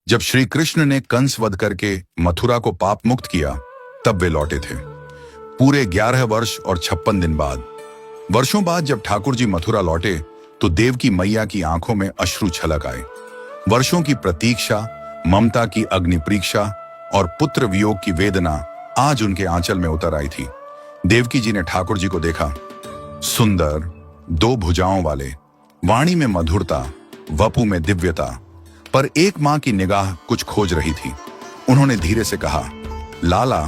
जब श्री कृष्ण ने कंस वध करके मथुरा को पाप मुक्त किया, तब वे लौटे थे। पूरे 11 वर्ष और 56 दिन बाद, वर्षों बाद जब ठाकुर जी मथुरा लौटे तो देवकी मैया की आंखों में अश्रु छलक आए। वर्षों की प्रतीक्षा, ममता की अग्नि परीक्षा और पुत्र वियोग की वेदना आज उनके आंचल में उतर आई थी। देवकी जी ने ठाकुर जी को देखा, सुंदर, 2 भुजाओं वाले, वाणी में मधुरता, वपु में दिव्यता, पर एक मां की निगाह कुछ खोज रही थी। उन्होंने धीरे से कहा, लाला,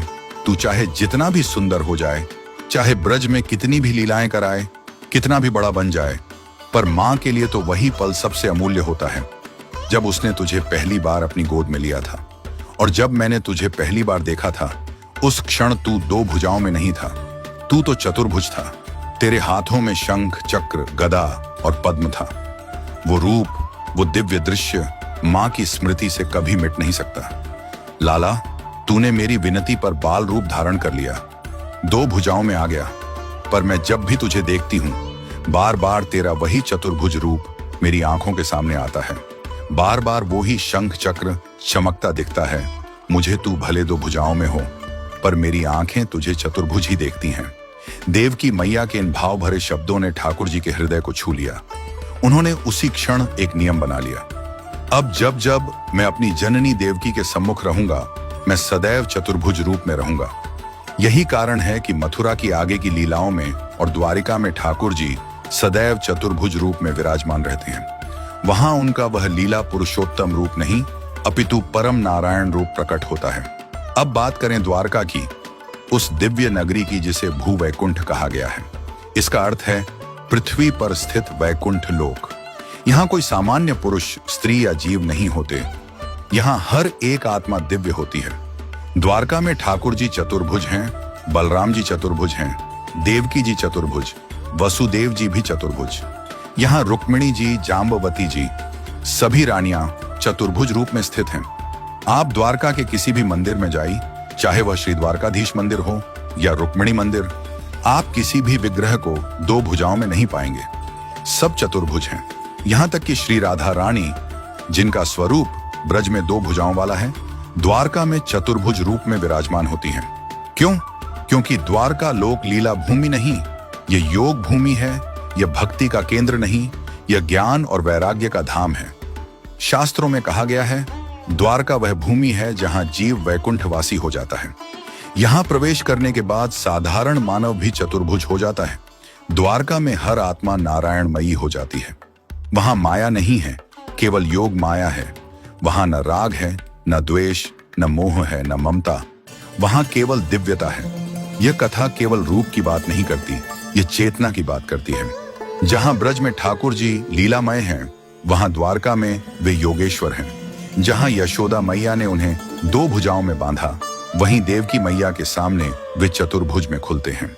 तू चाहे जितना भी सुंदर हो जाए, चाहे ब्रज में कितनी भी लीलाएं कराए, कितना भी बड़ा बन जाए, पर मां के लिए तो वही पल सबसे अमूल्य होता है जब उसने तुझे पहली बार अपनी गोद में लिया था। और जब मैंने तुझे पहली बार देखा था, उस क्षण तू 2 भुजाओं में नहीं था, तू तो चतुर्भुज था। तेरे हाथों में शंख, चक्र, गदा और पद्म था। वो रूप, वो दिव्य दृश्य मां की स्मृति से कभी मिट नहीं सकता। लाला, तूने मेरी विनती पर बाल रूप धारण कर लिया, 2 भुजाओं में आ गया, पर मैं जब भी तुझे देखती हूं, बार बार तेरा वही चतुर्भुज रूप मेरी आंखों के सामने आता है। बार बार वो ही शंख चक्र चमकता दिखता है। मुझे तू भले 2 भुजाओं में हो, पर मेरी आंखें तुझे चतुर्भुज ही देखती हैं। देवकी मैया के इन भाव भरे शब्दों ने ठाकुर जी के हृदय को छू लिया। उन्होंने उसी क्षण एक नियम बना लिया, अब जब जब मैं अपनी जननी देवकी के सम्मुख रहूंगा, मैं सदैव चतुर्भुज रूप में रहूंगा। यही कारण है कि मथुरा की आगे की लीलाओं में और द्वारिका में ठाकुर जी सदैव चतुर्भुज रूप में विराजमान रहते हैं। वहां उनका वह लीला पुरुषोत्तम रूप नहीं, अपितु परम नारायण रूप प्रकट होता है। अब बात करें द्वारका की, उस दिव्य नगरी की जिसे भू वैकुंठ कहा गया है। इसका अर्थ है पृथ्वी पर स्थित वैकुंठ लोक। यहाँ कोई सामान्य पुरुष, स्त्री या जीव नहीं होते। यहाँ हर एक आत्मा दिव्य होती है। द्वारका में ठाकुर जी चतुर्भुज हैं, बलराम जी चतुर्भुज हैं, देवकी जी चतुर्भुज, वसुदेव जी भी चतुर्भुज। यहाँ रुक्मिणी जी, जाम्बवती जी, सभी रानियां चतुर्भुज रूप में स्थित हैं। आप द्वारका के किसी भी मंदिर में जाइए, चाहे वह श्री द्वारकाधीश मंदिर हो या रुक्मिणी मंदिर, आप किसी भी विग्रह को 2 भुजाओं में नहीं पाएंगे। सब चतुर्भुज हैं। यहाँ तक कि श्री राधा रानी, जिनका स्वरूप ब्रज में 2 भुजाओं वाला है, द्वारका में चतुर्भुज रूप में विराजमान होती हैं। क्यों? क्योंकि द्वारका लोक लीला भूमि नहीं, ये योग भूमि है। यह भक्ति का केंद्र नहीं, यह ज्ञान और वैराग्य का धाम है। शास्त्रों में कहा गया है, द्वारका वह भूमि है जहां जीव वैकुंठवासी हो जाता है। यहां प्रवेश करने के बाद साधारण मानव भी चतुर्भुज हो जाता है। द्वारका में हर आत्मा नारायणमयी हो जाती है। वहां माया नहीं है, केवल योग माया है। वहां न राग है, न द्वेष, न मोह है, न ममता। वहां केवल दिव्यता है। यह कथा केवल रूप की बात नहीं करती, यह चेतना की बात करती है। जहां ब्रज में ठाकुर जी लीलामय हैं, वहां द्वारका में वे योगेश्वर हैं। जहां यशोदा मैया ने उन्हें 2 भुजाओं में बांधा, वहीं देवकी मैया के सामने वे चतुर्भुज में खुलते हैं।